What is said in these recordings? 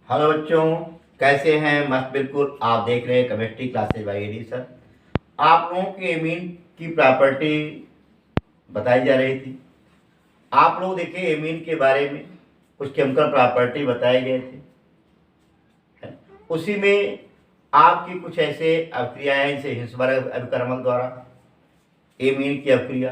Hello बच्चों, कैसे हैं? मस्त बिल्कुल। आप देख रहे हैं chemistry classes by AD sir. आप लोगों के एमीन की प्रॉपर्टी बताई जा रही थी। आप लोग देखिए एमीन के बारे में कुछ केमिकल प्रॉपर्टी बताए गए थे, है? उसी में आपकी कुछ ऐसे अभिक्रियाएं जैसे हिंसबर्ग अभिकर्मक द्वारा एमीन की अभिक्रिया,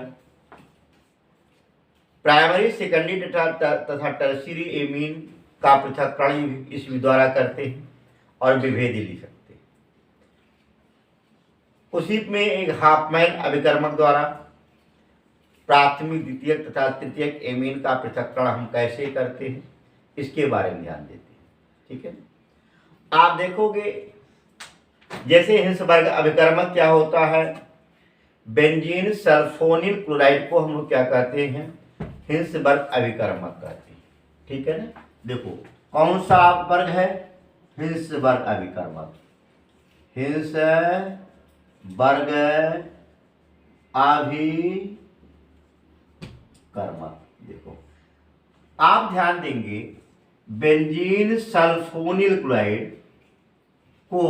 प्राइमरी सेकेंडरी तथा टर्शियरी एमीन का पृथक्करण इस द्वारा करते हैं और विभेदी लिख सकते हैं। उसी में एक हाफमैन अभिकर्मक द्वारा प्राथमिक द्वितीयक तथा तृतीयक एमीन का पृथक्करण हम कैसे करते हैं इसके बारे में ध्यान देते हैं। ठीक है, आप देखोगे जैसे हिंसबर्ग अभिकर्मक क्या होता है, बेंजीन सल्फोनिल क्लोराइड को हम लोग क्या कहते हैं, हिंसबर्ग अभिकर्मक कहते हैं। ठीक है ना। देखो कौन सा वर्ग है, हिंसबर्ग अभिकर्मक, हिंसबर्ग अभिकर्मक। देखो आप ध्यान देंगे बेंजीन सल्फोनिल क्लोराइड को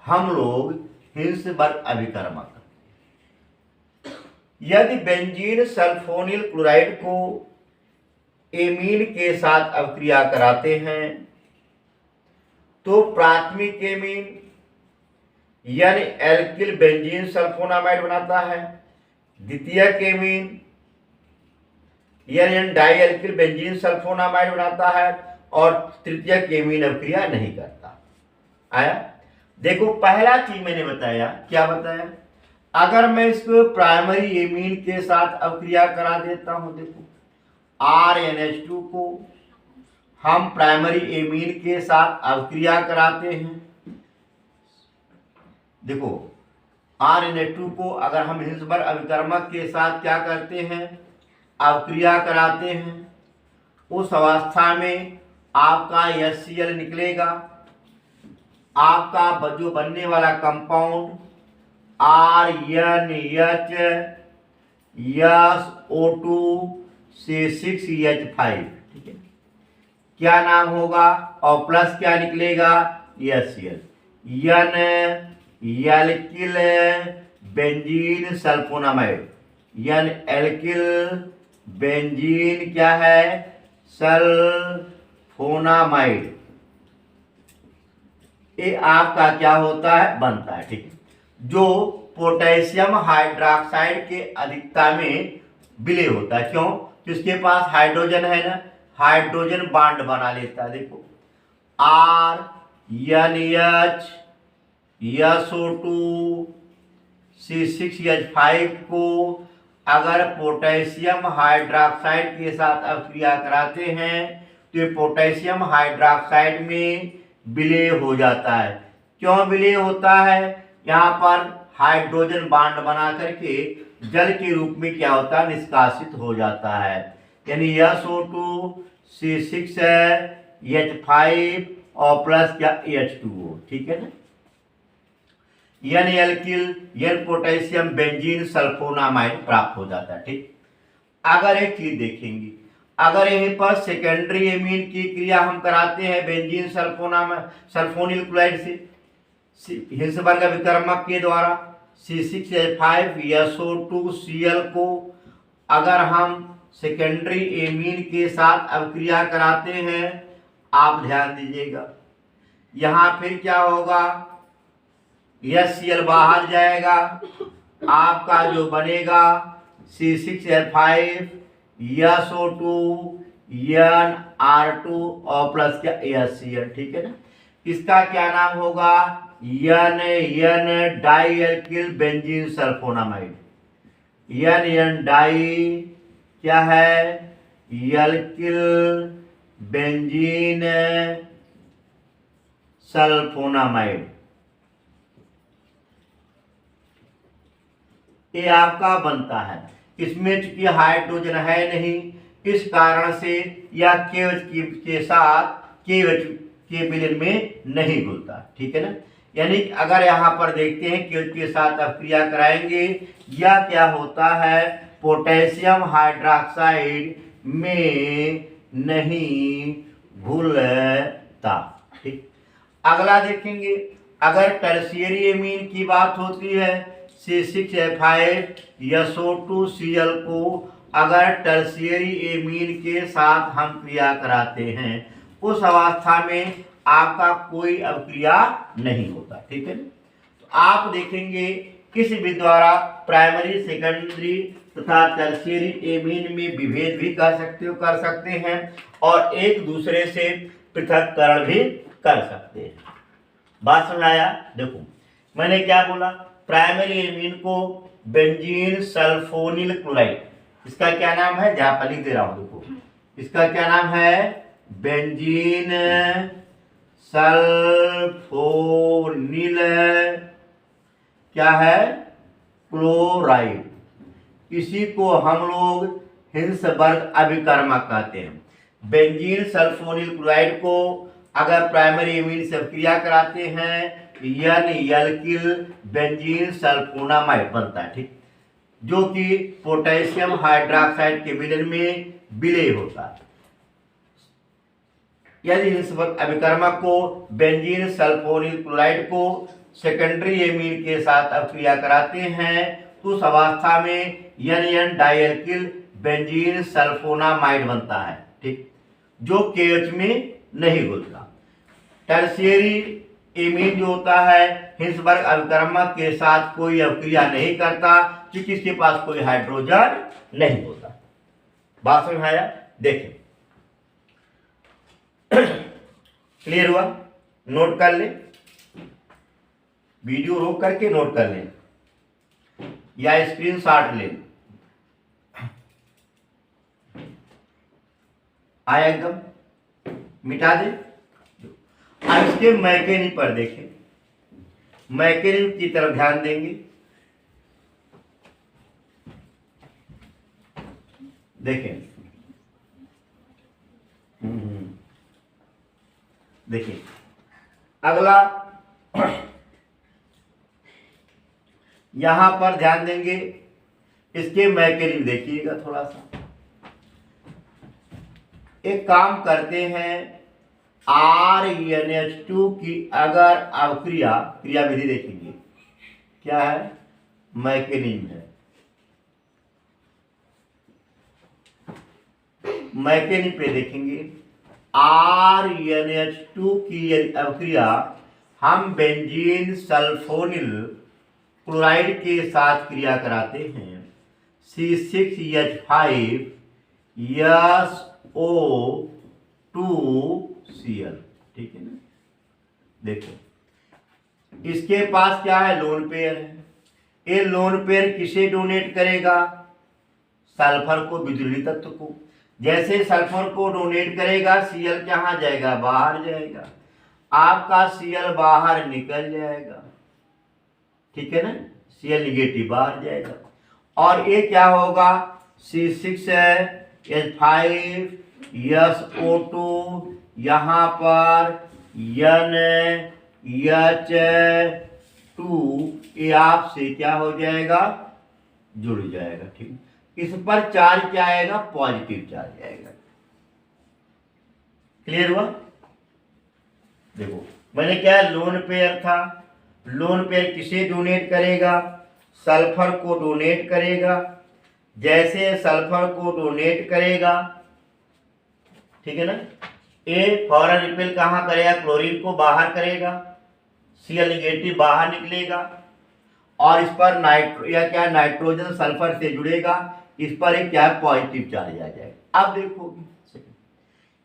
हम लोग हिंसबर्ग अभिकर्मक, यदि बेंजीन सल्फोनिल क्लोराइड को एमीन के साथ अभिक्रिया कराते हैं तो प्राथमिक एमीन यानी एल्किल बेंजीन सल्फोनामाइड बनाता है, द्वितीयक एमीन यानी डाई एल्किल बेंजीन सल्फोनामाइड बनाता है और तृतीयक एमीन अभिक्रिया नहीं करता। आया? देखो पहला चीज मैंने बताया, क्या बताया, अगर मैं इसको प्राइमरी एमीन के साथ अभिक्रिया करा देता हूं, देखो RnH2 को हम प्राइमरी एमीन के साथ अभिक्रिया कराते हैं। देखो RnH2 को अगर हम हिंसबर्ग अभिकर्मक के साथ क्या करते हैं, अभिक्रिया कराते हैं, उस अवस्था में आपका HCl निकलेगा। आपका जो बनने वाला कंपाउंड RnHSO2C6H5, ठीक है, क्या नाम होगा और प्लस क्या निकलेगा, HCl, alkyl benzene sulphonamide, alkyl benzene क्या है, सल्फोनामाइड, ये आपका क्या होता है, बनता है। ठीक है, जो पोटेशियम हाइड्रोक्साइड के अधिकता में विलय होता है। क्यों? जिसके पास हाइड्रोजन है ना, हाइड्रोजन बॉन्ड बना लेता है। देखो RnHSO2C6H5 को अगर पोटेशियम हाइड्रोक्साइड के साथ अभिक्रिया कराते हैं तो ये पोटेशियम हाइड्रोक्साइड में विलय हो जाता है। क्यों विलय होता है? यहाँ पर हाइड्रोजन बॉन्ड बना करके जल के रूप में क्या होता है, निष्कासित हो जाता है, यानी SO2C6H5 और प्लस क्या, H2O। ठीक है ना, यानी एल्किल पोटेशियम बेंजीन सल्फोनामाइड प्राप्त हो जाता है। ठीक, अगर एक चीज देखेंगे, अगर यहीं पर सेकेंडरी एमीन की क्रिया हम कराते हैं बेंजीन सल्फोनिल क्लोराइड से हिंसबर्ग अभिकर्मक के द्वारा C6H5SO2Cl को अगर हम सेकेंडरी एमीन के साथ अभिक्रिया कराते हैं, आप ध्यान दीजिएगा यहां फिर क्या होगा, HCl बाहर जाएगा, आपका जो बनेगा C6H5SO2N2 और प्लस क्या, HCl। ठीक है ना, इसका क्या नाम होगा, di alkyl benzene sulphonamide, di क्या है, एल्किल बेंजीन सल्फोनामाइड, ये आपका बनता है। इसमें चूंकि हाइड्रोजन है नहीं, इस कारण से यह KOH के साथ KOH के विलयन में नहीं घुलता। ठीक है ना, यानी अगर यहाँ पर देखते हैं कि उसके साथ अभिक्रिया कराएंगे, या क्या होता है, पोटेशियम हाइड्रोक्साइड में नहीं घुलता। ठीक। अगला देखेंगे, अगर टर्शियरी एमीन की बात होती है C6H5SO2Cl को अगर टर्शियरी एमीन के साथ हम क्रिया कराते हैं उस अवस्था में आपका कोई अभिक्रिया नहीं होता। ठीक है, तो आप देखेंगे किसी भी द्वारा प्राइमरी, सेकेंडरी तथा टर्शियरी एमीन में विभेद भी कर सकते हैं और एक दूसरे से पृथक्करण भी कर सकते हैं। बात समझ आया? देखो मैंने क्या बोला, प्राइमरी एमीन को बेंजीन सल्फोनिल क्लोराइड, इसका क्या नाम है, जहां पर लिख दे रहा हूं, देखो इसका क्या नाम है, बेंजीन सल्फोनिल क्या है, क्लोराइड। इसी को हम लोग हिंसबर्ग अभिकर्मक कहते हैं। बेंजीन सल्फोनिल क्लोराइड को अगर प्राइमरी एमीन से क्रिया कराते हैं N-एल्किल बेंजीन सल्फोनामाइड बनता है। ठीक, जो कि पोटेशियम हाइड्रोक्साइड के विलयन में विलय होता है। यदि हिंसबर्ग अभिकर्मक को बेंजीन सल्फोनिल क्लोराइड को सेकेंडरी एमीन के साथ अभिक्रिया कराते हैं तो उस अवस्था में N डाइएल्किल बेंजीन सल्फोनामाइड बनता है। ठीक, जो KH में नहीं घुलता। टर्शियरी एमीन जो होता है हिंसबर्ग अभिकर्मक के साथ कोई अभिक्रिया नहीं करता क्योंकि इसके पास कोई हाइड्रोजन नहीं होता। बात समझ आया? देखें, क्लियर हुआ? नोट कर ले, वीडियो रोक करके नोट कर लें या स्क्रीनशॉट ले। आया एकदम? मिटा दे। अब इसके मैकेनिज्म पर देखें, मैकेनिज्म की तरफ ध्यान देंगे। देखें, देखिए अगला यहां पर ध्यान देंगे, इसके मैकेनिज्म देखिएगा थोड़ा सा। एक काम करते हैं, RnH2 की अगर अवक्रिया, क्रिया विधि देखेंगे, क्या है, मैकेनिज्म है। मैकेनिज्म पे देखेंगे, RnH2 की अवक्रिया हम बेंजीन सल्फोनिल क्लोराइड के साथ क्रिया कराते हैं C6H5SO2Cl। ठीक है ना? देखो इसके पास क्या है, लोन पेयर है। ये लोन पेयर किसे डोनेट करेगा, सल्फर को, विद्युलीय तत्व को। जैसे सल्फर को डोनेट करेगा Cl कहाँ जाएगा, बाहर जाएगा, आपका Cl बाहर निकल जाएगा। ठीक है ना, Cl निगेटिव बाहर जाएगा और ये क्या होगा, C6H5SO2 यहाँ पर NH2 ये आपसे क्या हो जाएगा, जुड़ जाएगा। ठीक, इस पर चार्ज क्या आएगा, पॉजिटिव चार्ज आएगा। क्लियर हुआ? देखो मैंने क्या, लोन पेयर था, लोन पेयर किसे डोनेट करेगा, सल्फर को डोनेट करेगा। जैसे सल्फर को डोनेट करेगा, ठीक है ना, ए फौरन रिपेल कहां करेगा, क्लोरीन को बाहर करेगा, Cl निगेटिव बाहर निकलेगा और इस पर नाइट्रोजन सल्फर से जुड़ेगा, इस पर एक क्या, पॉजिटिव चार्ज आ जाएगा। अब देखो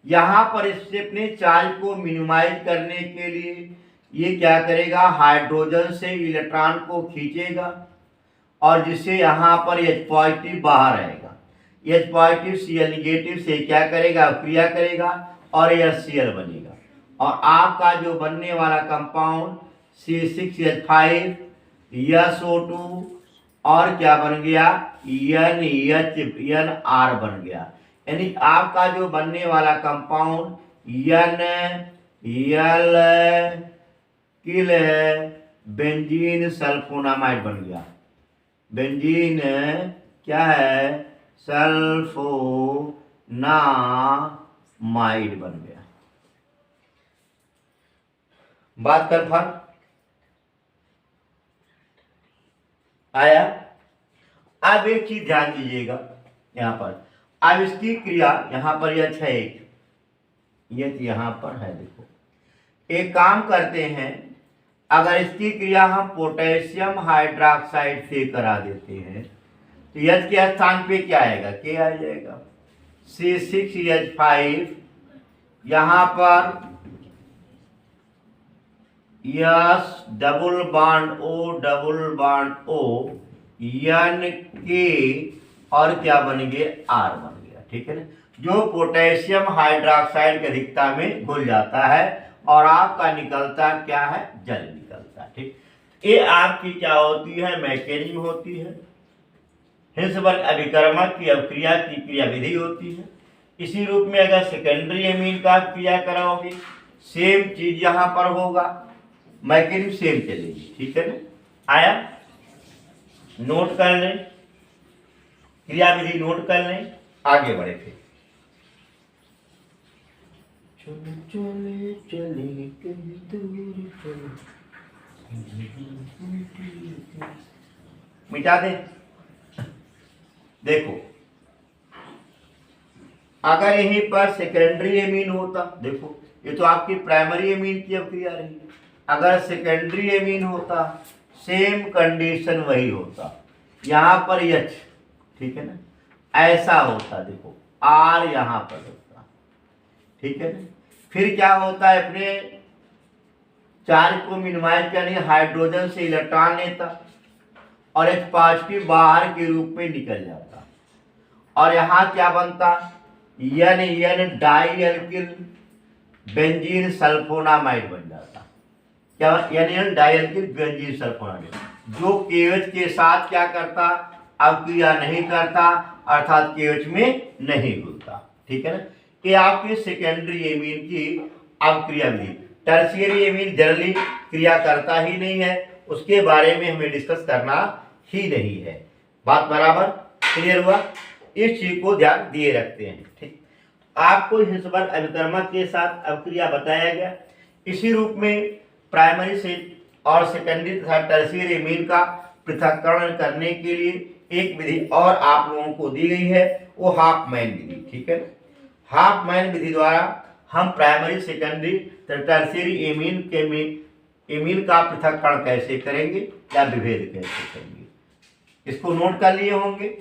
यहां पर इससे अपने चार्ज को मिनिमाइज करने के लिए ये क्या करेगा, हाइड्रोजन से इलेक्ट्रॉन को खींचेगा और जिससे यहां पर H पॉजिटिव बाहर आएगा। H पॉजिटिव Cl निगेटिव से क्या करेगा, क्रिया करेगा और यह Cl बनेगा और आपका जो बनने वाला कंपाउंड C6H5SO2 और क्या बन गया, NR बन गया। यानी आपका जो बनने वाला कंपाउंड N-एल्किल बेंजीन सल्फोनामाइड बन गया। बेंजीन क्या है, सल्फोनामाइड बन गया। बात कन्फर्म आया। अब एक चीज ध्यान दीजिएगा यहां पर, अब इसकी क्रिया यहां पर यह है, ये यहां पर है। देखो एक काम करते हैं, अगर इसकी क्रिया हम पोटेशियम हाइड्रोक्साइड से करा देते हैं तो H के स्थान पे क्या आएगा, के आ जाएगा। C6H5 यहां पर yes double bond O N के और क्या बन गए, R बन गया। ठीक है ना, जो पोटेशियम हाइड्रोक्साइड की अधिकता में घुल जाता है और आपका निकलता क्या है, जल निकलता है। ठीक, ये आपकी क्या होती है, मैकेनिज्म होती है। हिंसबर्ग अभिकर्मक की अभिक्रिया की क्रियाविधि होती है। इसी रूप में अगर सेकेंडरी एमीन का क्रिया कराओगे, सेम चीज यहां पर होगा, मैकेनिज्म सेम चलेगी। ठीक है ना, आया, नोट कर लें, क्रियाविधि नोट कर लें, आगे बढ़े फिर। चले चले कहीं दूर चले, मिटा दे। देखो अगर यहीं पर सेकेंडरी एमीन होता, देखो ये तो आपकी प्राइमरी एमीन की अभिक्रिया रही है, अगर सेकेंडरी एमीन होता सेम कंडीशन वही होता, यहां पर H, ठीक है ना, ऐसा होता। देखो R यहां पर होता, ठीक है ना, फिर क्या होता है, अपने चार्ज को मिनिमाइज करने हाइड्रोजन से इलेक्ट्रॉन लेता और H पॉजिटिव बाहर के रूप में निकल जाता और यहां क्या बनता, N di alkyl benzene sulphonamide बन जाता। क्या N di alkyl benzene sulphonamide, जो KH के साथ क्या करता, अभिक्रिया नहीं करता, अर्थात KH में नहीं घुलता। ठीक है ना, ये आपके सेकेंडरी एमीन की अभिक्रिया विधि। टर्शियरी एमीन जनरली क्रिया करता ही नहीं है, उसके बारे में हमें डिस्कस करना ही नहीं है। बात बराबर क्लियर हुआ, इस चीज को ध्यान दिए रखते हैं। ठीक, आपको हिंसबर्ग अभिकर्मक के साथ अभिक्रिया बताया गया। इसी रूप में प्राइमरी से और सेकेंडरी तथा टर्शियरी एमीन का पृथक्करण करने के लिए एक विधि और आप लोगों को दी गई है, वो हाफमैन विधि। ठीक है, हाफमैन विधि द्वारा हम प्राइमरी सेकेंडरी टर्शियरी एमीन के एमीन का पृथक्करण कैसे करेंगे या विभेद कैसे करेंगे, इसको नोट कर लिए होंगे,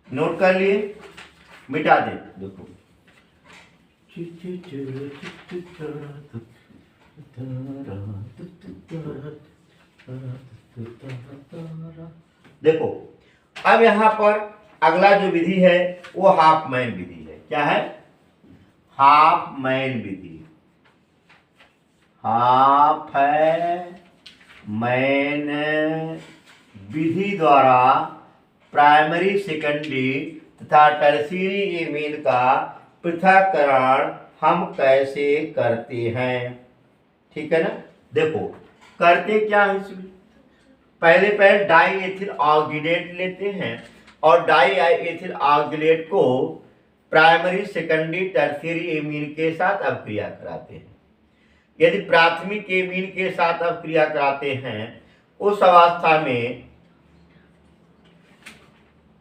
नोट कर लिए, मिटा दे। देखो देखो अब यहां पर अगला जो विधि है वो हाफमैन विधि है। क्या है, हाफमैन विधि। हाफमैन विधि द्वारा प्राइमरी सेकेंडरी तथा टर्शियरी एमीन का पृथक्करण हम कैसे करते हैं। ठीक है ना, देखो करते क्या है, पहले डाई एथिल ऑक्सीडेट लेते हैं और डाई एथिल ऑक्सीडेट को प्राइमरी सेकेंडरी टर्शियरी एमीन के साथ अभिक्रिया कराते हैं। यदि प्राथमिक एमीन के साथ अभिक्रिया कराते हैं, उस अवस्था में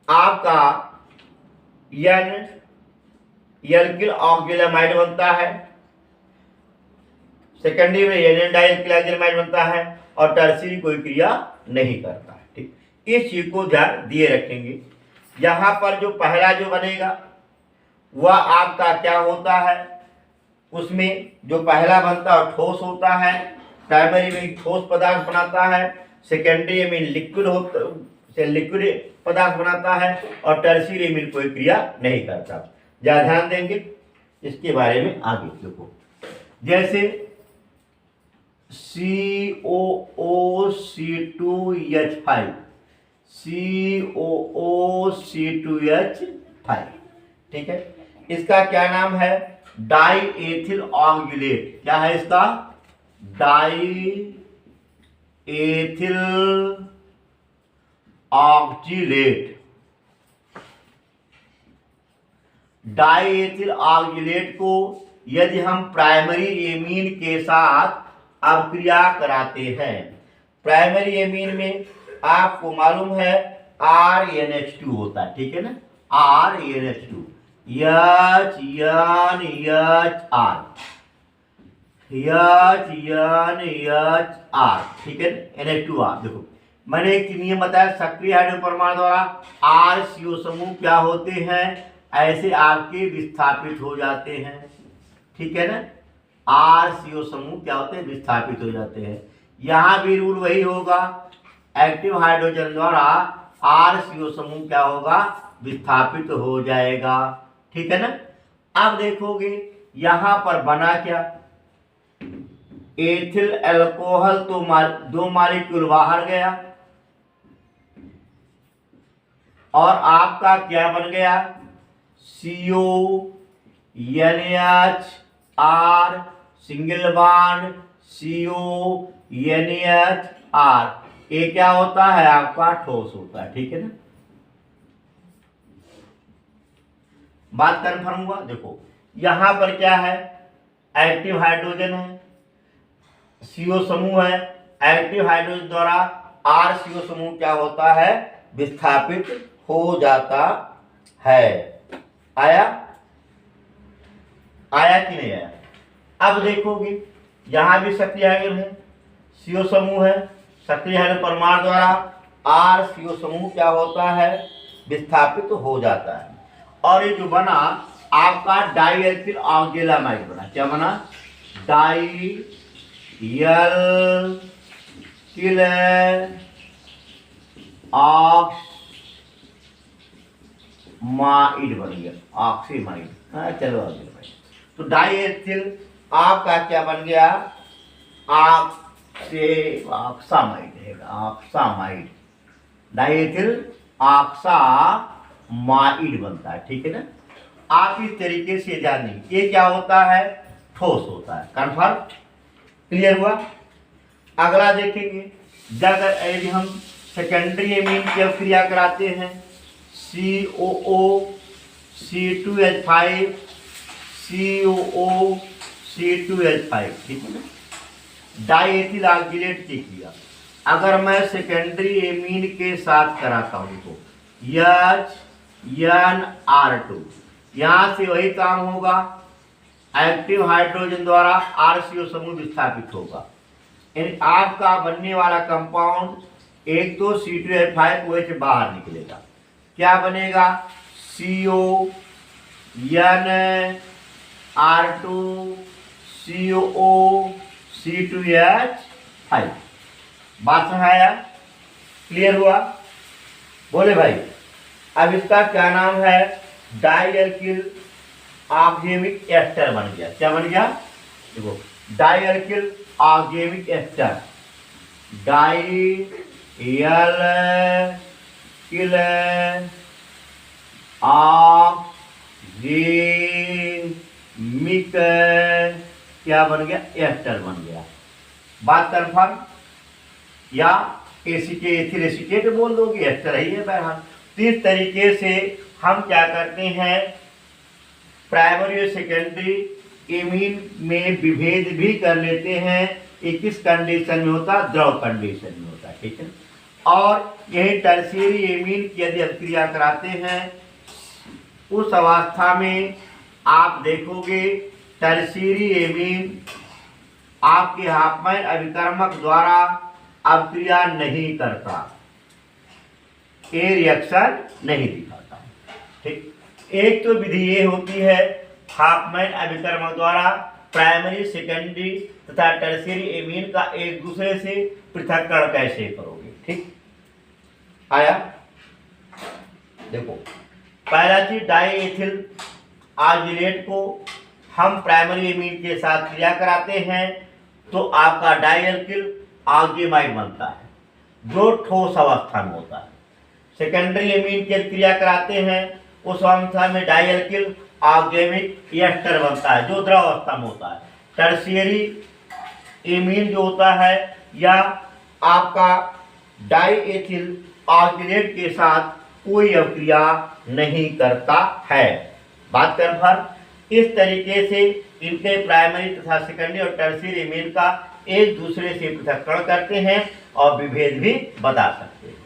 आपका N एल्किल ऑक्सिलामाइड बनता है, सेकेंडरी में N डाइएल्किलामाइड बनता है और टर्शियरी कोई क्रिया नहीं करता है। ठीक, इस चीज को ध्यान दिए रखेंगे। यहां पर जो पहला जो बनेगा वह आपका क्या होता है, उसमें जो पहला बनता है ठोस होता है, प्राइमरी में ठोस पदार्थ बनाता है, सेकेंडरी में लिक्विड होता से लिक्विड पदार्थ बनाता है और टर्शियरी में कोई क्रिया नहीं करता। ज्यादा ध्यान देंगे इसके बारे में आगे। देखो जैसे COOC2H5 COOC2H5, ठीक है, इसका क्या नाम है, डाई एथिल ऑक्सीलेट। क्या है इसका, die ethyl oxalate. Die ethyl oxalate को यदि हम प्राइमरी एमीन के साथ अपक्रिया कराते हैं। प्राइमरी एमीन में आपको मालूम है RNH2 होता है, ठीक है ना, RNH2 HNHR HNHR, ठीक है, NH2R। देखो मैंने एक नियम बताया, सक्रिय हाइड्रोजन परमाणु द्वारा R CO समूह क्या होते हैं, ऐसे आपके विस्थापित हो जाते हैं, ठीक है ना, R CO समूह क्या होते हैं, विस्थापित हो जाते हैं। यहां भी रूल वही होगा, एक्टिव हाइड्रोजन द्वारा R CO समूह क्या होगा, विस्थापित हो जाएगा, ठीक है ना। अब देखोगे यहां पर बना क्या, एथिल अल्कोहल तो 2 मॉलिक्यूल बाहर गया और आपका क्या बन गया, CONHR सिंगल बॉन्ड CONHR, ये क्या होता है, आपका ठोस होता है, ठीक है ना। बात कन्फर्म हुआ। देखो यहां पर क्या है, एक्टिव हाइड्रोजन है, CO समूह है, एक्टिव हाइड्रोजन द्वारा R CO समूह क्या होता है, विस्थापित हो जाता है। आया कि नहीं आया। अब देखोगे यहां भी सक्रिय हाइड्रोजन है, CO समूह है, सक्रिय हाइड्रोजन परमाणु द्वारा R CO समूह क्या होता है, विस्थापित हो जाता है। और ये जो बना आपका डाइएल्किल ऑक्जेलामाइड बना, क्या बना, डाइएल्किल ऑक्सामाइड बन गया, ऑक्सीमाइड। चलो आगे भाई, तो डाइएथिल आपका क्या बन गया, ऑक्सामाइड है, ऑक्सामाइड, डाइएथिल ऑक्सामाइड बनता है, ठीक है ना। आप इस तरीके से जानिए, ये क्या होता है, ठोस होता है। कन्फर्म, क्लियर हुआ। अगला देखेंगे, जब यदि हम सेकेंडरी एमीन की क्रिया कराते हैं, COO C2H5 COO C2H5, ठीक है ना, डाइएथिल ऑक्जेलेट की क्रिया अगर मैं सेकेंडरी एमीन के साथ कराता हूं तो HNR2, यहां से वही काम होगा, एक्टिव हाइड्रोजन द्वारा RCO समूह विस्थापित होगा। यानी आपका बनने वाला कंपाउंड एक तो C2H5 OH बाहर निकलेगा, क्या बनेगा, CONR2 COO C2H5। बात समझाया, क्लियर हुआ, बोले भाई। अब इसका क्या नाम है, डाइएल्किल ऑक्जेमिक एस्टर बन गया। क्या बन गया, देखो डाइएल्किल ऑक्जेमिक एस्टर, डाइएल्किल ऑक्जेमिक क्या बन गया, एस्टर बन गया। बात कन्फर्म, या एथिल एसीटेट बोल दोगे, एस्टर ही है बहरहाल। तो इस तरीके से हम क्या करते हैं, प्राइमरी और सेकेंडरी एमीन में विभेद भी कर लेते हैं। ये किस कंडीशन में होता है, द्रव कंडीशन में होता है, ठीक है। और यही टर्शियरी एमीन की यदि अभिक्रिया कराते हैं, उस अवस्था में आप देखोगे टर्शियरी एमीन आपके हाफमैन अभिकर्मक द्वारा अभिक्रिया नहीं करता, ये रिएक्शन नहीं दिखाता, ठीक। एक तो विधि ये होती है, हाफमैन अभिकर्मक द्वारा प्राइमरी सेकेंडरी तथा टर्शियरी एमीन का एक दूसरे से पृथक्करण कैसे करोगे, ठीक। आया, देखो पहला चीज, डाइएथिल ऑक्जेलेट को हम प्राइमरी एमीन के साथ क्रिया कराते हैं तो आपका डाइएल्किल ऑक्जेमाइड बनता है, जो ठोस अवस्था में होता है। सेकेंडरी एमीन की क्रिया कराते हैं उस अवस्था में डाइएल्किल ऑक्जेमिक एस्टर बनता है, जो द्रव अवस्था में होता है। टर्शियरी एमीन जो होता है या आपका डाइएथिल ऑक्जेलेट के साथ कोई अभिक्रिया नहीं करता है। बात कन्फर्म, इस तरीके से इनके प्राइमरी तथा सेकेंडरी और टर्शियरी एमीन का एक दूसरे से पृथक्करण करते हैं और विभेद भी बता सकते हैं।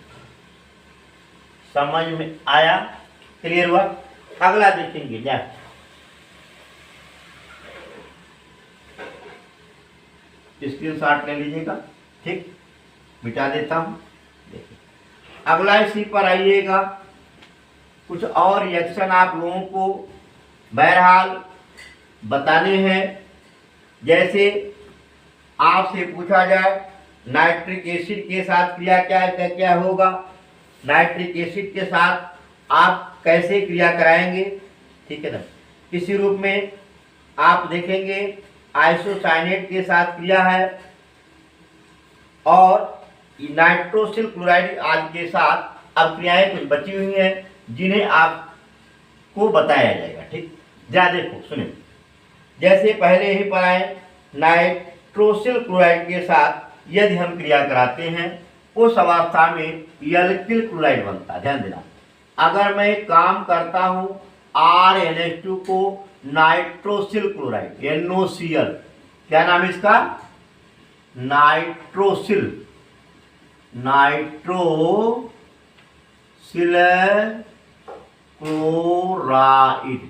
समझ में आया? क्लियर हुआ? अगला देखेंगे नेक्स्ट। स्क्रीनशॉट ले लीजिएगा, ठीक, मिटा देता हूं। देखिए अगला इसी पर आइएगा। कुछ और रिएक्शन आप लोगों को बहरहाल बताने हैं। जैसे आपसे पूछा जाए नाइट्रिक एसिड के साथ क्रिया क्या होगा, नाइट्रिक एसिड के साथ आप कैसे क्रिया कराएंगे, ठीक है ना। इसी रूप में आप देखेंगे आइसोसाइनेट के साथ क्रिया है और नाइट्रोसिल क्लोराइड आदि के साथ अब क्रियाएं कुछ बची हुई हैं जिन्हें आपको बताया जाएगा, ठीक। जा देखो सुनिए, जैसे पहले ही पढ़ाए नाइट्रोसिल क्लोराइड के साथ यदि हम क्रिया कराते हैं उस अवस्था में एल्किल क्लोराइड बनता है। ध्यान देना, अगर मैं काम करता हूं RNH2 को नाइट्रोसिल क्लोराइड NOCl, क्या नाम है इसका, नाइट्रोसिल क्लोराइड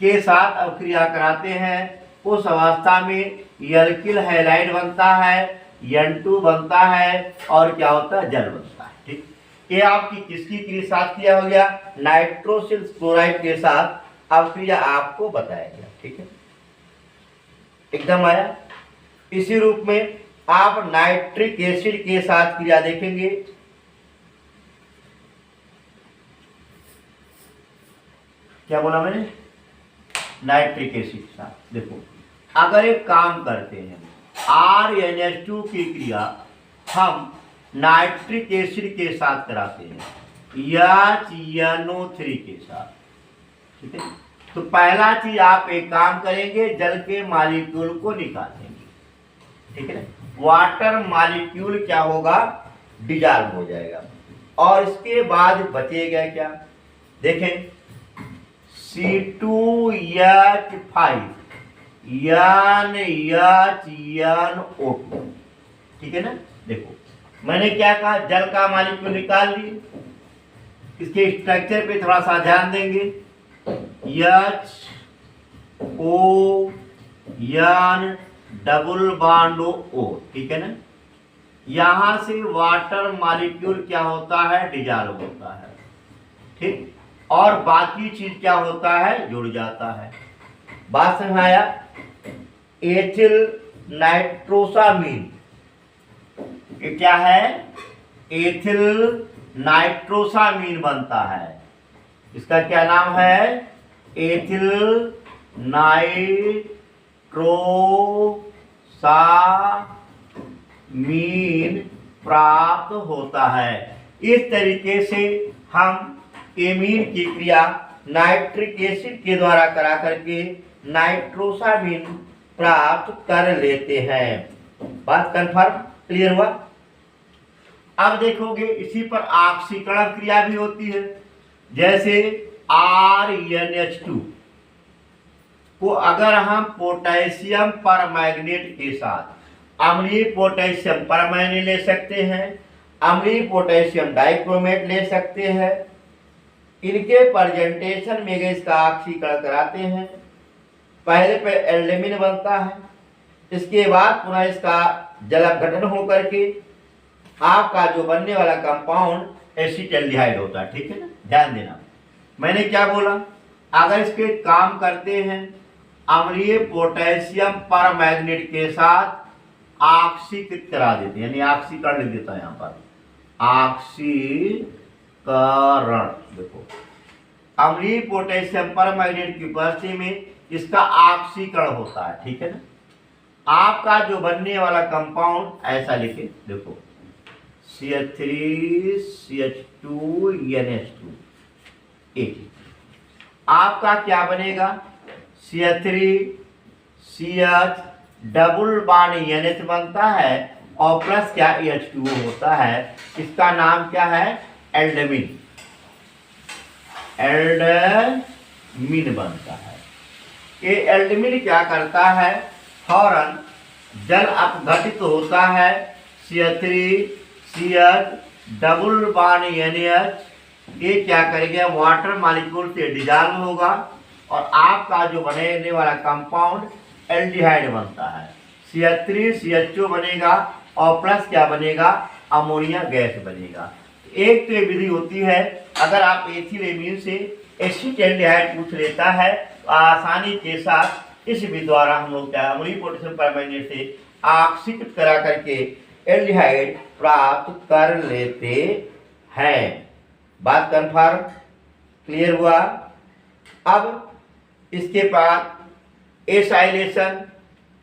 के साथ अब क्रिया कराते हैं, उस अवस्था में एल्किल हैलाइड बनता है, N2 बनता है और क्या होता है, जल बनता है, ठीक। ये आपकी किसकी क्रिया साथ किया हो गया, नाइट्रोसिल क्लोराइड के साथ अब क्रिया आपको बताया गया, ठीक है, एकदम आया। इसी रूप में आप नाइट्रिक एसिड के साथ क्रिया देखेंगे। क्या बोला मैंने, नाइट्रिक एसिड के साथ। देखो अगर एक काम करते हैं RNH2 की क्रिया हम नाइट्रिक एसिड के साथ कराते हैं या NO3 के साथ, ठीक है, तो पहला चीज आप एक काम करेंगे, जल के मॉलिक्यूल को निकालेंगे, ठीक है। वाटर मॉलिक्यूल क्या होगा, डिजॉल्व हो जाएगा और इसके बाद बचेगा क्या, देखें C2H5 NHNO2, ठीक है ना। देखो मैंने क्या कहा, जल का मॉलिक्यूल निकाल लिए, इसके स्ट्रक्चर पे थोड़ा सा ध्यान देंगे, HON डबल बॉन्ड O, ठीक है ना। यहां से वाटर मॉलिक्यूल क्या होता है, डिजॉल्व होता है, ठीक, और बाकी चीज क्या होता है, जुड़ जाता है। बात समझ आया। एथिल नाइट्रोसामीन, ये क्या है, एथिल नाइट्रोसामीन बनता है, इसका क्या नाम है, एथिल नाइट्रोसामीन प्राप्त होता है। इस तरीके से हम एमीन की क्रिया नाइट्रिक एसिड के द्वारा करा करके नाइट्रोसामीन प्राप्त कर लेते हैं। बात कंफर्म, क्लियर हुआ। अब देखोगे इसी पर ऑक्सीकरण क्रिया भी होती है। जैसे RNH2 को अगर हम पोटेशियम परमैंगनेट के साथ अम्लीय पोटेशियम परमैंगनेट ले सकते हैं, अम्लीय पोटेशियम डाइक्रोमेट ले सकते हैं, इनके प्रेजेंटेशन में इसका ऑक्सीकरण कराते हैं, पहले पे एल्डेमिन बनता है, इसके बाद पुनः इसका जलापघटन होकर के आपका जो बनने वाला कंपाउंड एसिटाल्डिहाइड होता है, ठीक है ना। ध्यान देना, मैंने क्या बोला, अगर इसके काम करते हैं अम्लीय पोटेशियम परमैंगनेट के साथ ऑक्सीकृत करा देते हैं, यानी ऑक्सीकरण लिख देता है यहाँ पर, ऑक्सीकरण। देखो अम्लीय पोटेशियम परमैंगनेट की उपस्थिति में इसका ऑक्सीकरण होता है, ठीक है ना। आपका जो बनने वाला कंपाउंड ऐसा लिखे, देखो CH3CH2NH2, आपका क्या बनेगा, CH3CH डबल बॉन्ड NH बनता है और प्लस क्या H2O होता है, इसका नाम क्या है, एल्डेमिन, एल्डेमिन बनता है। ये एल्डमिन क्या करता है, फौरन जल अपघटित होता है CH3 CH double bond NH, ये क्या करेगा, वाटर मॉलिक्यूल से डिजॉल्व होगा और आपका जो बनने वाला कंपाउंड एल्डिहाइड बनता है। CH3 CHO बनेगा और प्लस क्या बनेगा, अमोनिया गैस बनेगा। एक तो ये विधि होती है, अगर आप एथिलेमीन से एसिटाल्डिहाइड पूछ लेता है तो आसानी के साथ इस विधि द्वारा हम लोग क्या अमोनियम पोटेशियम परमैंगनेट से ऑक्सीकृत करा करके एल्डिहाइड प्राप्त कर लेते हैं। बात कन्फर्म, क्लियर हुआ। अब इसके बाद एसाइलेशन,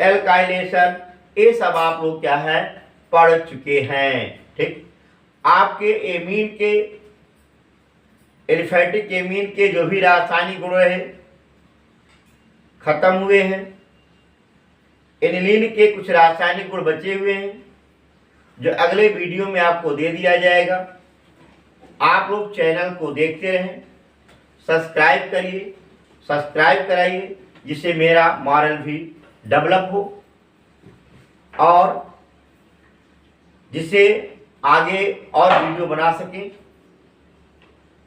एल्काइलेशन, ये सब आप लोग क्या है पढ़ चुके हैं। ठीक, आपके एमीन के, एलिफेटिक एमीन के जो भी रासायनिक गुण रहे खत्म हुए हैं। एनिलीन के कुछ रासायनिक गुण बचे हुए हैं जो अगले वीडियो में आपको दे दिया जाएगा। आप लोग चैनल को देखते रहें, सब्सक्राइब करिए, सब्सक्राइब कराइए, जिससे मेरा मॉरल भी डेवलप हो और जिससे आगे और वीडियो बना सकें,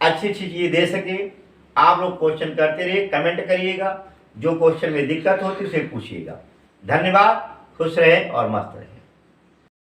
अच्छी अच्छी चीज़ें दे सकें। आप लोग क्वेश्चन करते रहिए, कमेंट करिएगा, जो क्वेश्चन में दिक्कत होती है उसे पूछिएगा। धन्यवाद, खुश रहें और मस्त रहें।